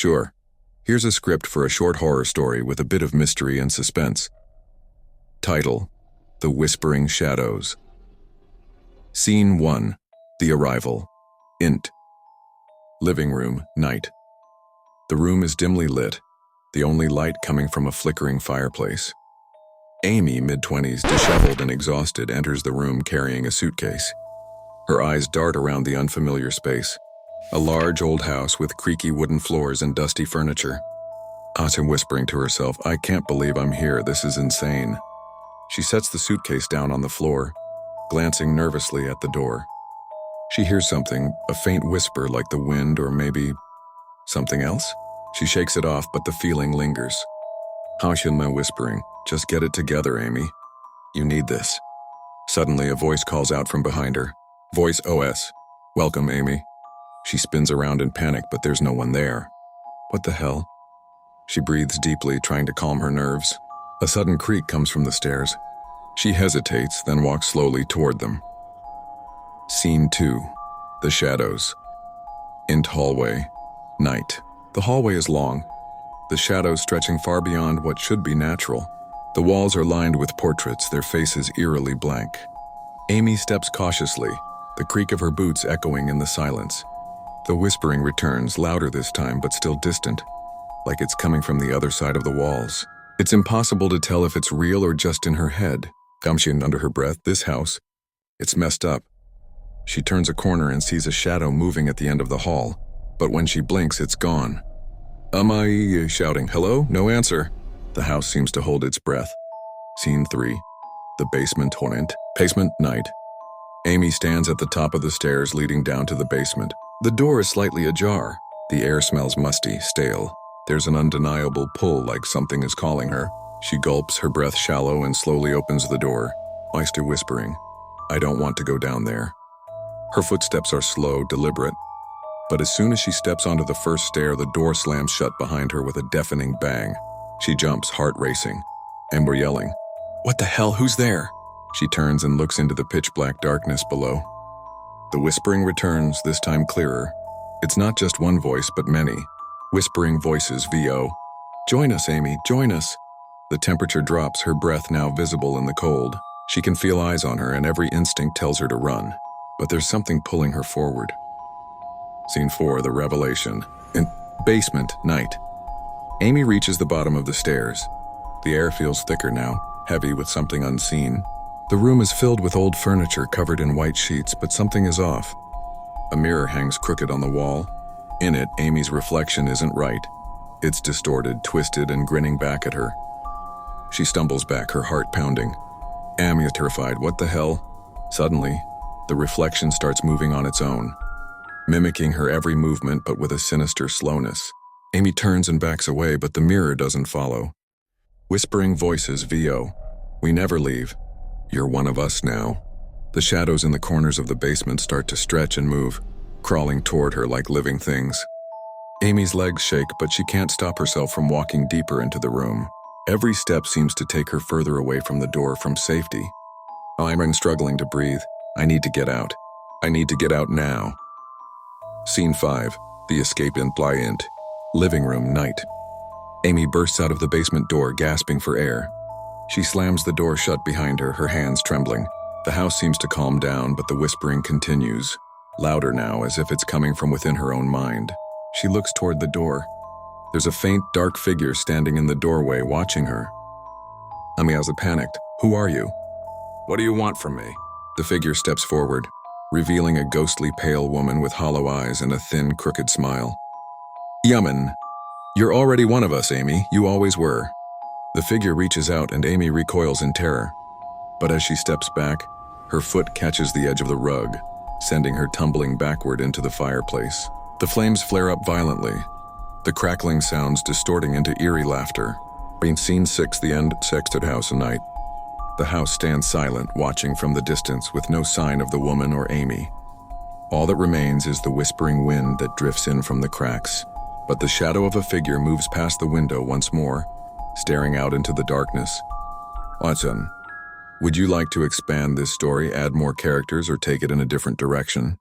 Sure. Here's a script for a short horror story with a bit of mystery and suspense. Title: The Whispering Shadows. Scene 1. The Arrival. Int. Living room, night. The room is dimly lit, the only light coming from a flickering fireplace. Amy, mid-20s, disheveled and exhausted, enters the room carrying a suitcase. Her eyes dart around the unfamiliar space. A large old house with creaky wooden floors and dusty furniture. Asa whispering to herself, "I can't believe I'm here, this is insane." She sets the suitcase down on the floor, glancing nervously at the door. She hears something, a faint whisper like the wind or maybe something else. She shakes it off, but the feeling lingers. Hanshinma whispering, "Just get it together, Amy. You need this." Suddenly, a voice calls out from behind her. Voice OS. "Welcome, Amy." She spins around in panic, but there's no one there. What the hell? She breathes deeply, trying to calm her nerves. A sudden creak comes from the stairs. She hesitates, then walks slowly toward them. Scene 2. The Shadows. Int hallway. Night. The hallway is long, the shadows stretching far beyond what should be natural. The walls are lined with portraits, their faces eerily blank. Amy steps cautiously, the creak of her boots echoing in the silence. The whispering returns, louder this time, but still distant, like it's coming from the other side of the walls. It's impossible to tell if it's real or just in her head. Gamshin under her breath, "This house, it's messed up." She turns a corner and sees a shadow moving at the end of the hall, but when she blinks, it's gone. Amai shouting, "Hello?" No answer. The house seems to hold its breath. Scene 3. The basement torrent. Basement night. Amy stands at the top of the stairs leading down to the basement. The door is slightly ajar. The air smells musty, stale. There's an undeniable pull, like something is calling her. She gulps, her breath shallow, and slowly opens the door. Meister whispering, "I don't want to go down there." Her footsteps are slow, deliberate. But as soon as she steps onto the first stair, the door slams shut behind her with a deafening bang. She jumps, heart racing. Amber yelling, "What the hell, who's there?" She turns and looks into the pitch-black darkness below. The whispering returns, this time clearer. It's not just one voice, but many. Whispering voices, VO. "Join us, Amy, join us." The temperature drops, her breath now visible in the cold. She can feel eyes on her, and every instinct tells her to run. But there's something pulling her forward. Scene 4, the revelation. In basement, night. Amy reaches the bottom of the stairs. The air feels thicker now, heavy with something unseen. The room is filled with old furniture covered in white sheets, but something is off. A mirror hangs crooked on the wall. In it, Amy's reflection isn't right. It's distorted, twisted, and grinning back at her. She stumbles back, her heart pounding. Amy is terrified. What the hell? Suddenly, the reflection starts moving on its own, mimicking her every movement but with a sinister slowness. Amy turns and backs away, but the mirror doesn't follow. Whispering voices, VO. "We never leave. You're one of us now." The shadows in the corners of the basement start to stretch and move, crawling toward her like living things. Amy's legs shake, but she can't stop herself from walking deeper into the room. Every step seems to take her further away from the door, from safety. I'm struggling to breathe. I need to get out. I need to get out now. Scene 5. The escape int. Living room, night. Amy bursts out of the basement door, gasping for air. She slams the door shut behind her, her hands trembling. The house seems to calm down, but the whispering continues, louder now, as if it's coming from within her own mind. She looks toward the door. There's a faint, dark figure standing in the doorway, watching her. Amiyaza panicked. "Who are you?" "What do you want from me?" The figure steps forward, revealing a ghostly pale woman with hollow eyes and a thin, crooked smile. "Yaman, you're already one of us, Amy. You always were." The figure reaches out and Amy recoils in terror. But as she steps back, her foot catches the edge of the rug, sending her tumbling backward into the fireplace. The flames flare up violently, the crackling sounds distorting into eerie laughter. In Scene 6, the end, Sexted House, night. The house stands silent, watching from the distance with no sign of the woman or Amy. All that remains is the whispering wind that drifts in from the cracks. But the shadow of a figure moves past the window once more, staring out into the darkness. Watson, would you like to expand this story, add more characters, or take it in a different direction?